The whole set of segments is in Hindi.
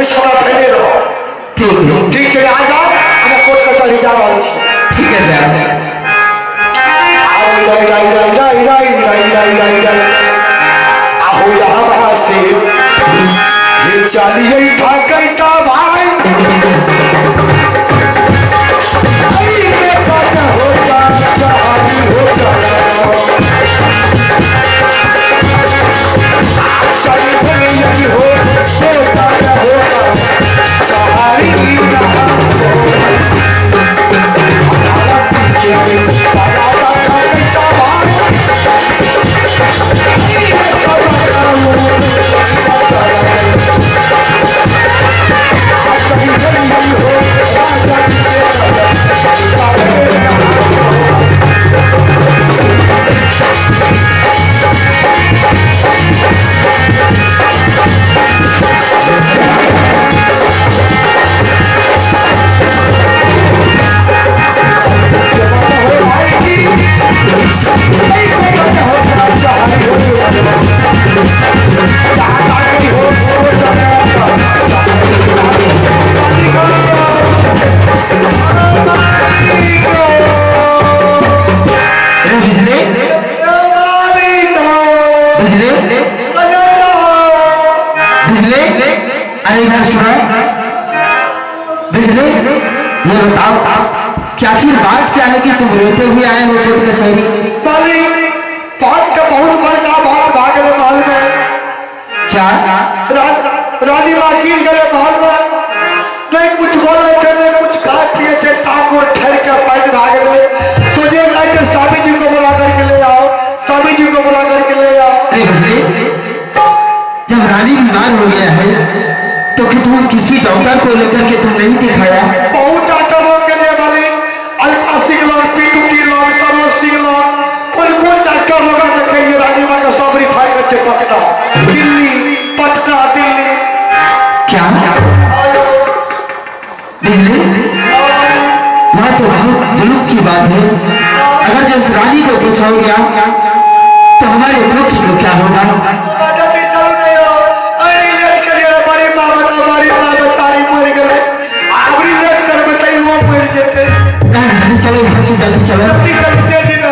छोड़ा ठहरे रहो। ठीक है ठीक है, आ जाओ, हम कोर्ट कचहरी जा रहा छी। ठीक है जा आहू यहाँ से ये चलिए ठाकैता भाई होता चाहती हो चला यही होता चाहरी ये बताओ क्या आखिर बात क्या है कि तुम रोते हुए आए हो कोर्ट कचहरी? बात का बहुत बड़का बात भाग गए महल में। क्या रानी माँ गिर गए महल में, नहीं कुछ बोले थे नहीं कुछ खा पिए थे, टांगों ठहर के पैर भाग गए। सोचे नहीं कि स्वामी जी को बुला करके ले आओ, स्वामी जी को बुला करके ले आओ। अरे भजले, जब रानी बीमार हो गया है तो कि तुम किसी डॉक्टर को लेकर के तुम नहीं दिखाया? बहुत डॉक्टरों के लिए वाली अल्फा सिंह लोग, पीटूटी लोग, सरोज सिंह लोग, कौन डॉक्टर लोग ने देखेंगे रानी माँ का सब रिफाइन करके पटना दिल्ली, पटना दिल्ली। क्या बिजली, यह तो बहुत जुल्म की बात है। अगर जिस रानी को कुछ हो गया तो हमारे पुत्र को क्या होगा? चलो यहाँ से जल्दी चलो, जल्दी जल्दी दीना।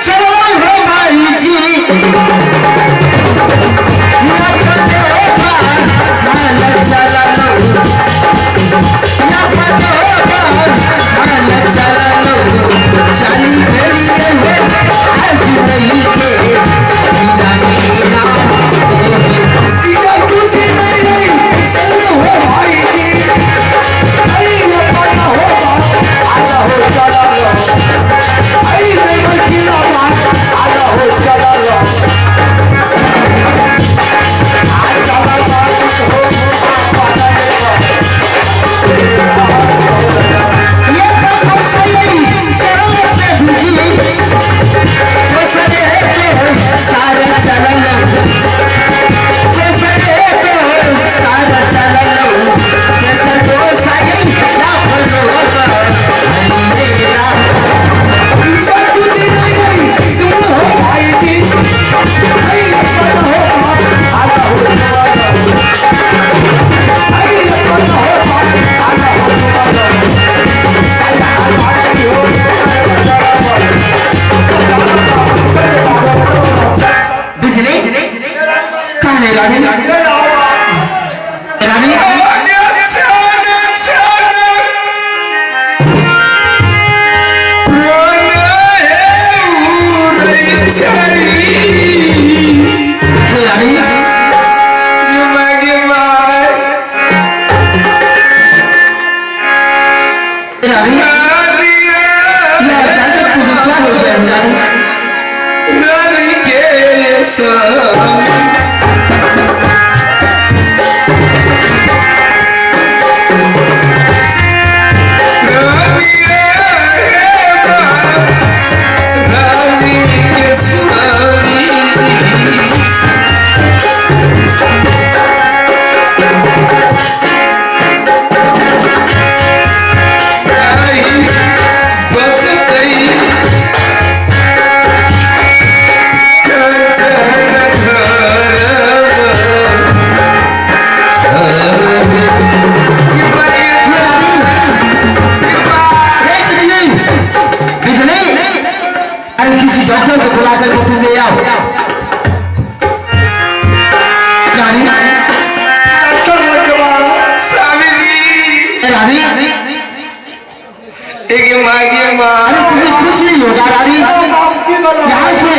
चलो हो भाई जी, किसी डॉक्टर को बुला कर तुम ले आओ। रानी स्वामी जी रानी एक माँ अरे तुम्हें कुछ नहीं होगा रानी। यहाँ से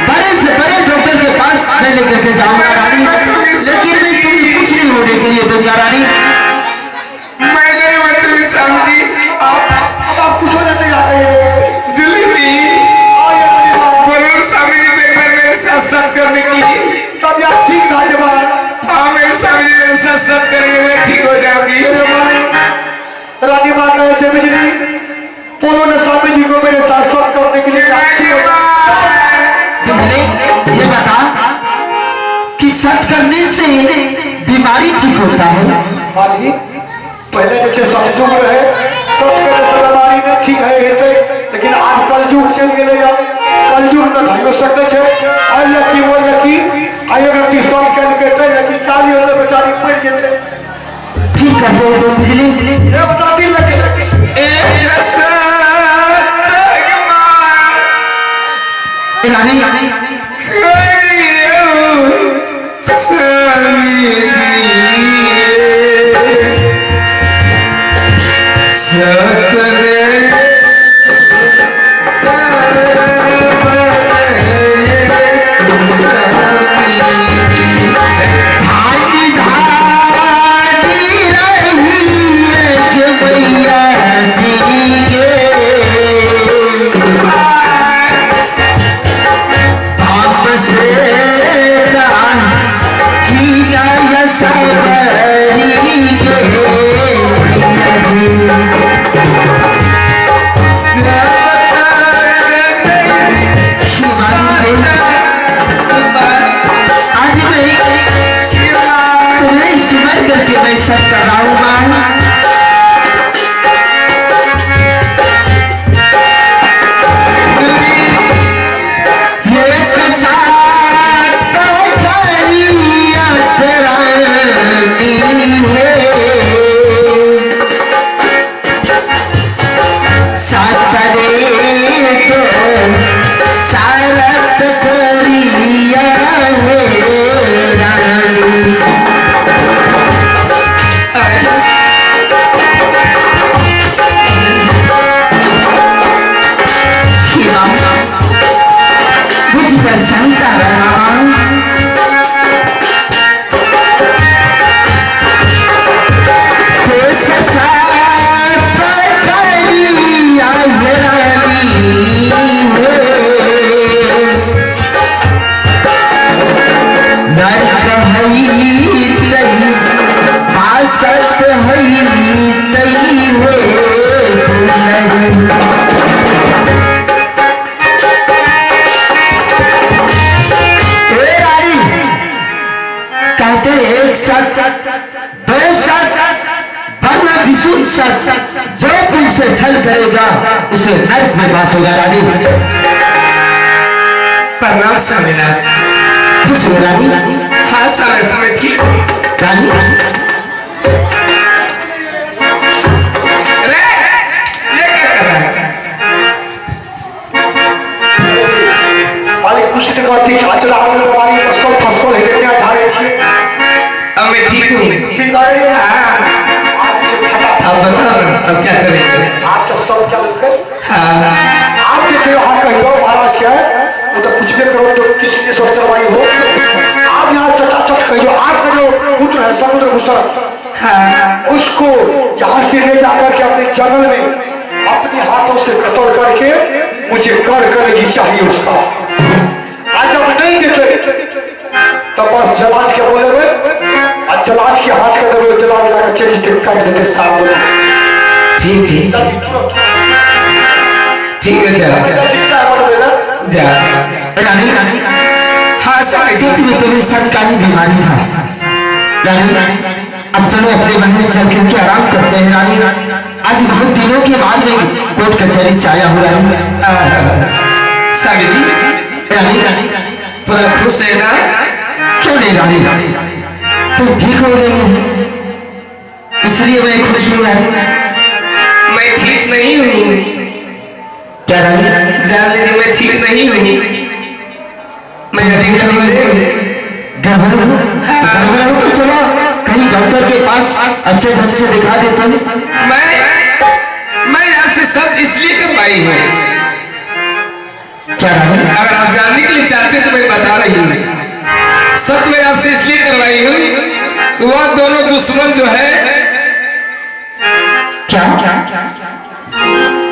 बड़े डॉक्टर के पास मैं लेकर के जाऊंगा रानी, लेकिन मैं तुम्हें कुछ नहीं होने के लिए दूंगा रानी। मैं नहीं बचूंगी स्वामी जी। अब कुछ होने नहीं आते जुली बोलो स्वामी जी देखना मेरे साथ सब करने के लिए। तब यार ठीक था जब हाँ मेरे स्वामी जी मेरे साथ सब करेंगे, मैं ठीक हो जाऊंगी। रानी माँ कहे थे बिजली बोलो ने स्वामी जी को मेरे साथ सब करने के लिए अच्छी हो बिजली ये बता कि सत करने से बीमारी ठीक होता है। मालिक पहले जैसे समझो रहे सब करे सब बीमारी में ठीक है हेते, लेकिन आज कलयुग चल गए यार। कलयुग में भाइयों सके छे और लकी वो लकी आयो रटी सब कल के ते लकी काली होते बेचारी मर जेते। ठीक करते हो तुम बिजली। ये बताती लगे रानी जो तुमसे छल करेगा उसे नरक में वास होगा। रानी प्रणाम स्वामीनाथ। खुश हो रानी। हाँ समय समय ठीक। रानी अरे ये क्या कर रहा है? मालिक कुछ तो करती आज रात में बीमारी फसको फसको ले देते हैं झाड़े छिए। अब मैं ठीक हूँ। ठीक है हाँ अब बताओ अब क्या करेंगे? आप तो सब चल कर हाँ आप जो थे हाँ कहियो महाराज क्या है वो तो कुछ भी करो तो किसने सोच करवाई हो। आप यहाँ चटाचट कहियो आप का जो पुत्र है समुद्र घुसर हाँ उसको यहाँ से ले जाकर के अपने जंगल में अपने हाथों से कतल करके मुझे कर करेगी चाहिए उसका। आज जब नहीं देते तब बस जलाद के बोले हुए और जलाद के हाथ कर देवे जलाद जाकर चेंज के काट देते साफ बोलो। ठीक है जल्दी तुरंत ठीक है जा ठीक चाय बोल बेला जा। रानी हाँ समय सच में तुम्हें सत का ही बीमारी था। रानी अब चलो अपने महल चल करके आराम करते हैं। रानी आज बहुत दिनों के बाद मैं कोर्ट कचहरी से आया हूँ। रानी स्वामी जी रानी पूरा खुश है ना? क्यों नहीं रानी तुम ठीक हो गई है इसलिए मैं खुश हूँ। रानी मैं ठीक नहीं हूँ। क्या रानी? जान लीजिए मैं ठीक नहीं हूँ। गड़बड़ हो तो चलो कहीं डॉक्टर के पास अच्छे ढंग से दिखा देते हैं। मैं आपसे सब इसलिए करवाई है, क्या रानी? अगर आप जानने के लिए चाहते तो मैं बता रही हूँ। सब मैं आपसे इसलिए करवाई हुई, वह दोनों दुश्मन जो है, क्या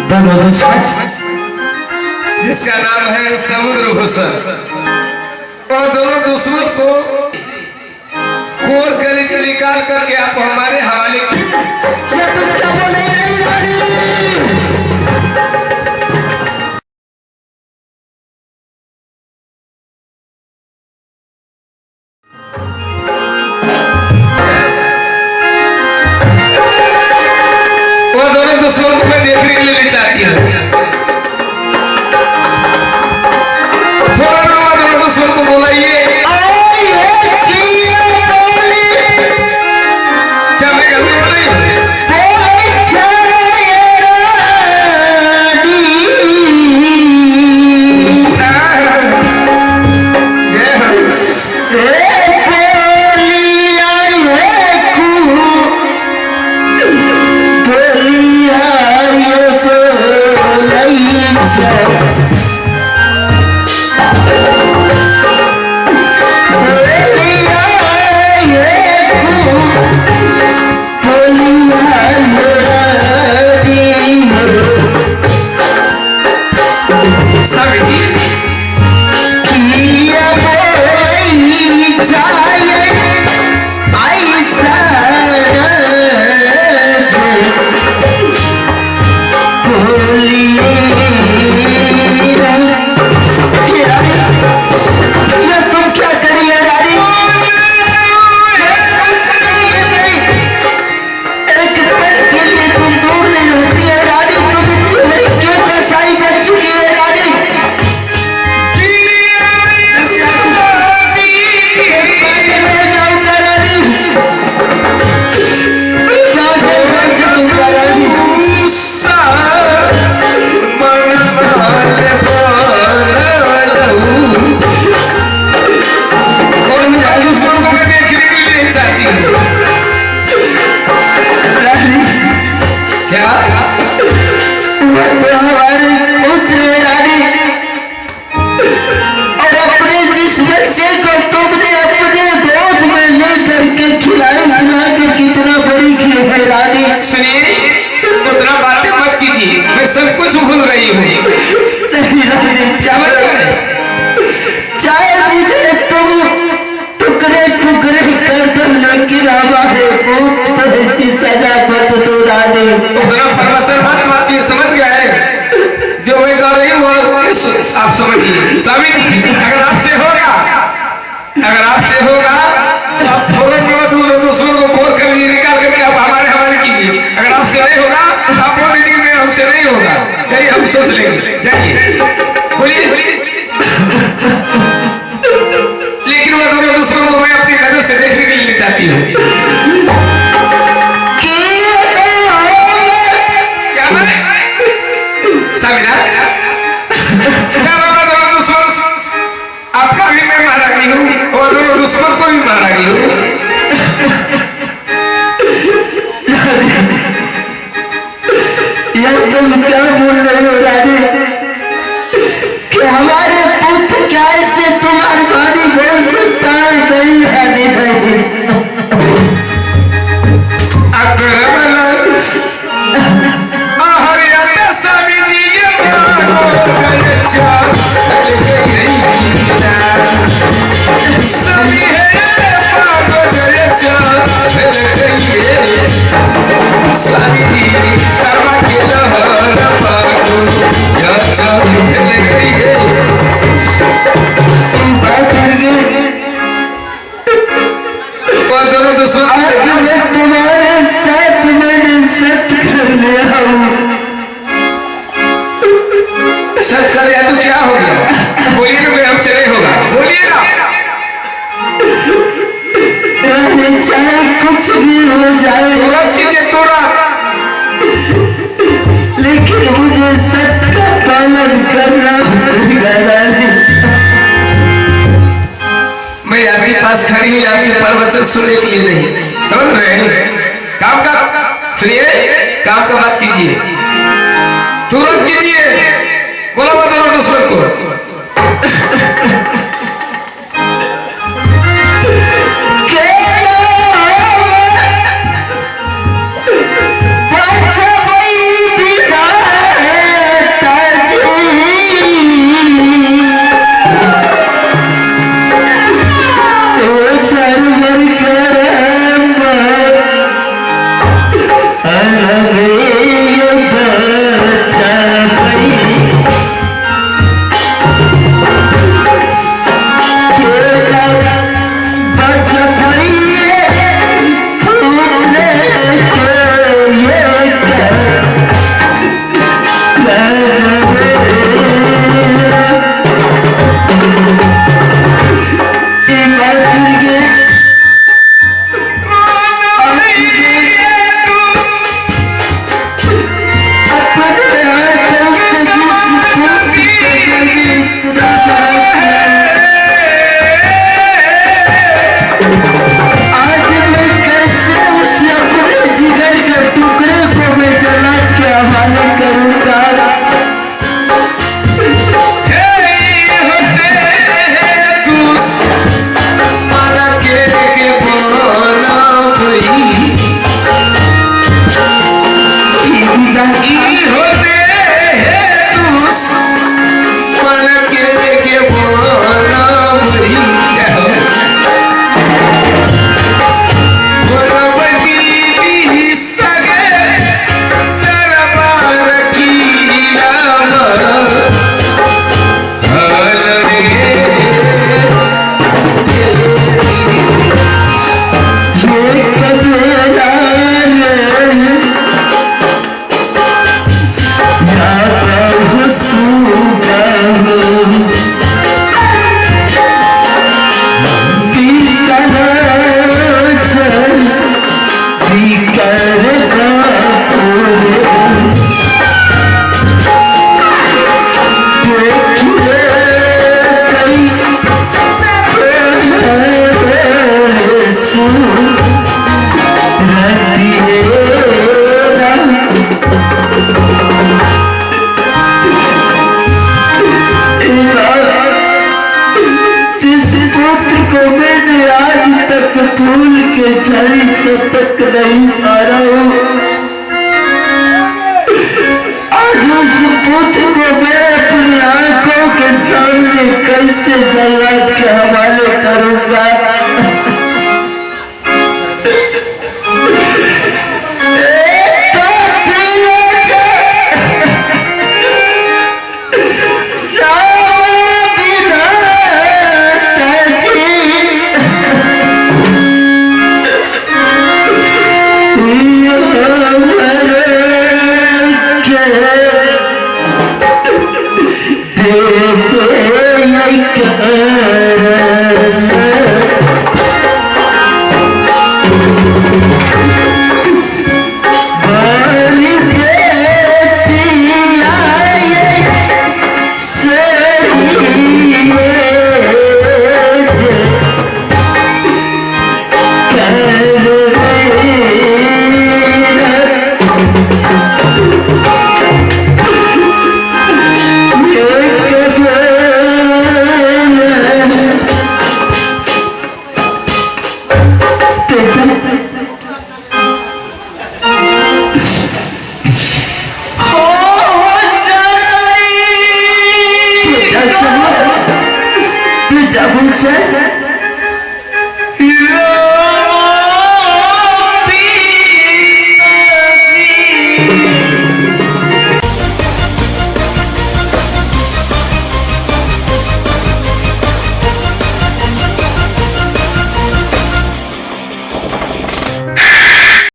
दोनों दुश्मन जिसका नाम है समुद्र भूषण, और दोनों दुश्मन को कोर कर निकाल करके आप हमारे हवाले क्या तुम क्या बोल रही हो रानी? वो दोनों दुश्मन को मैं देखने के लिए चाहती हूँ। थोड़ा दोनों दुश्मन को बुलाइए। सब कुछ भूल गई हूँ। चाहे मुझे तुम टुकड़े टुकड़े कर दो, लेकिन हमारे पुत्र को ऐसी सजा मत दो रानी। उतना प्रवचन मत मारती, समझ गए जो मैं कर रही हूँ आप समझिए। स्वामी जी अगर आपसे होगा तो आप फौरन दुश्मन को खोल कर लिए निकाल करके आप हमारे हवाले कीजिए। अगर आपसे नहीं होगा तो आप बोल दीजिए मैं हमसे नहीं होगा, यही हम सोच लेंगे। जाइए बोलिए। लेकिन वो दोनों दुश्मन को मैं अपनी नजर से देखने के लिए चाहती हूँ। क्या माने सामिना दोनों दुश्मन, आपका भी मैं महारानी हूँ और दोनों दुश्मन को भी महारानी हूँ। यार तुम क्या बोल रहे हो रानी? कि हमारे पुत्र क्या ऐसे तुम्हारी बानी बोल सकता है? नहीं रानी नहीं। स्वामी जी कर्मा के लहर पागो पास खड़ी हुई आपके प्रवचन सुनने के लिए नहीं, समझ रहे हैं? काम का सुनिए, काम का बात कीजिए, तुरंत कीजिए, बोलो दोनों दुश्मन को। से